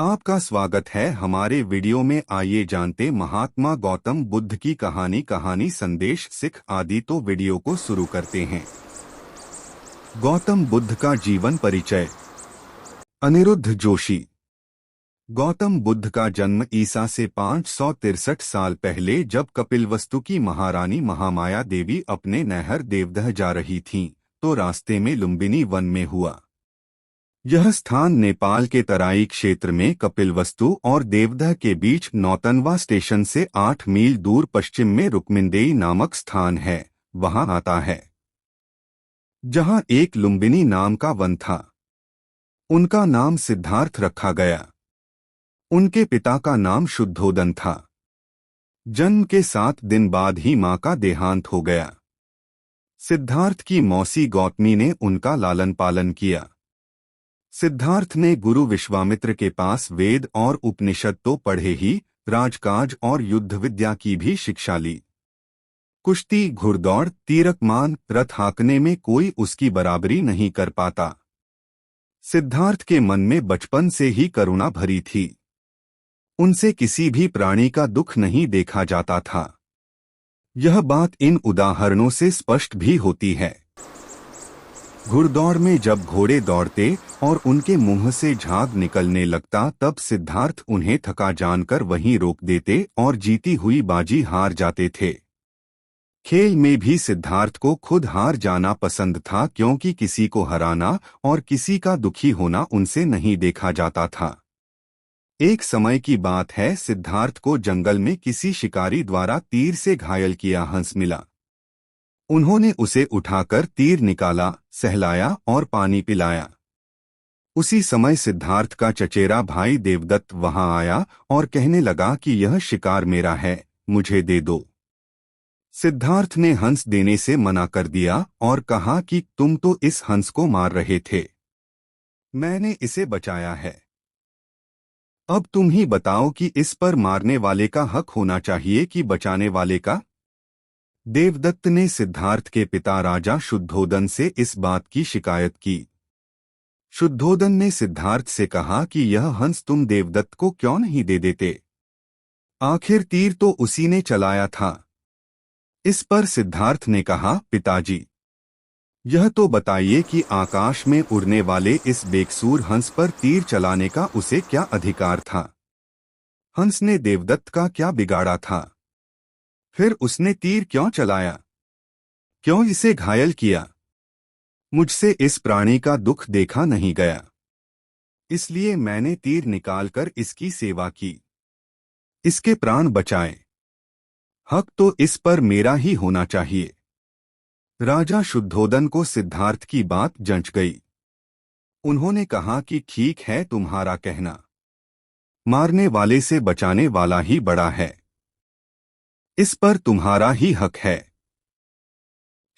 आपका स्वागत है हमारे वीडियो में। आइए जानते महात्मा गौतम बुद्ध की कहानी संदेश सिख आदि। तो वीडियो को शुरू करते हैं। गौतम बुद्ध का जीवन परिचय। अनिरुद्ध जोशी। गौतम बुद्ध का जन्म ईसा से 563 साल पहले जब कपिलवस्तु की महारानी महामाया देवी अपने नहर देवदह जा रही थीं, तो रास्ते में लुम्बिनी वन में हुआ। यह स्थान नेपाल के तराई क्षेत्र में कपिलवस्तु और देवदह के बीच नौतनवा स्टेशन से 8 मील दूर पश्चिम में रुक्मिंदेई नामक स्थान है, वहां आता है, जहां एक लुम्बिनी नाम का वन था। उनका नाम सिद्धार्थ रखा गया। उनके पिता का नाम शुद्धोदन था। जन्म के 7 दिन बाद ही मां का देहांत हो गया। सिद्धार्थ की मौसी गौतमी ने उनका लालन पालन किया। सिद्धार्थ ने गुरु विश्वामित्र के पास वेद और उपनिषद तो पढ़े ही, राजकाज और युद्ध विद्या की भी शिक्षा ली। कुश्ती, घुड़दौड़, तीरकमान, रथ हाँकने में कोई उसकी बराबरी नहीं कर पाता। सिद्धार्थ के मन में बचपन से ही करुणा भरी थी। उनसे किसी भी प्राणी का दुख नहीं देखा जाता था। यह बात इन उदाहरणों से स्पष्ट भी होती है। घुड़दौड़ में जब घोड़े दौड़ते और उनके मुंह से झाग निकलने लगता, तब सिद्धार्थ उन्हें थका जानकर वहीं रोक देते और जीती हुई बाजी हार जाते थे। खेल में भी सिद्धार्थ को खुद हार जाना पसंद था, क्योंकि किसी को हराना और किसी का दुखी होना उनसे नहीं देखा जाता था। एक समय की बात है, सिद्धार्थ को जंगल में किसी शिकारी द्वारा तीर से घायल किया हंस मिला। उन्होंने उसे उठाकर तीर निकाला, सहलाया और पानी पिलाया। उसी समय सिद्धार्थ का चचेरा भाई देवदत्त वहां आया और कहने लगा कि यह शिकार मेरा है, मुझे दे दो। सिद्धार्थ ने हंस देने से मना कर दिया और कहा कि तुम तो इस हंस को मार रहे थे, मैंने इसे बचाया है। अब तुम ही बताओ कि इस पर मारने वाले का हक होना चाहिए कि बचाने वाले का। देवदत्त ने सिद्धार्थ के पिता राजा शुद्धोदन से इस बात की शिकायत की। शुद्धोदन ने सिद्धार्थ से कहा कि यह हंस तुम देवदत्त को क्यों नहीं दे देते, आखिर तीर तो उसी ने चलाया था। इस पर सिद्धार्थ ने कहा, पिताजी, यह तो बताइए कि आकाश में उड़ने वाले इस बेकसूर हंस पर तीर चलाने का उसे क्या अधिकार था। हंस ने देवदत्त का क्या बिगाड़ा था? फिर उसने तीर क्यों चलाया, क्यों इसे घायल किया? मुझसे इस प्राणी का दुख देखा नहीं गया, इसलिए मैंने तीर निकालकर इसकी सेवा की, इसके प्राण बचाए। हक तो इस पर मेरा ही होना चाहिए। राजा शुद्धोदन को सिद्धार्थ की बात जंच गई। उन्होंने कहा कि ठीक है, तुम्हारा कहना, मारने वाले से बचाने वाला ही बड़ा है, इस पर तुम्हारा ही हक है।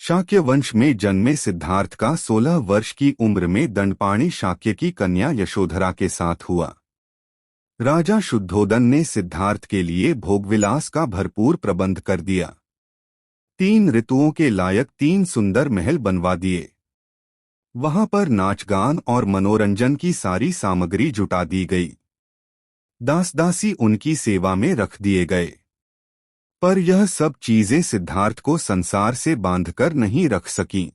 शाक्य वंश में जन्मे सिद्धार्थ का 16 वर्ष की उम्र में दंडपाणी शाक्य की कन्या यशोधरा के साथ हुआ। राजा शुद्धोदन ने सिद्धार्थ के लिए भोगविलास का भरपूर प्रबंध कर दिया। 3 ऋतुओं के लायक 3 सुंदर महल बनवा दिए। वहां पर नाच गान और मनोरंजन की सारी सामग्री जुटा दी गई। दास दासी उनकी सेवा में रख दिए गए। पर यह सब चीजें सिद्धार्थ को संसार से बांधकर नहीं रख सकीं।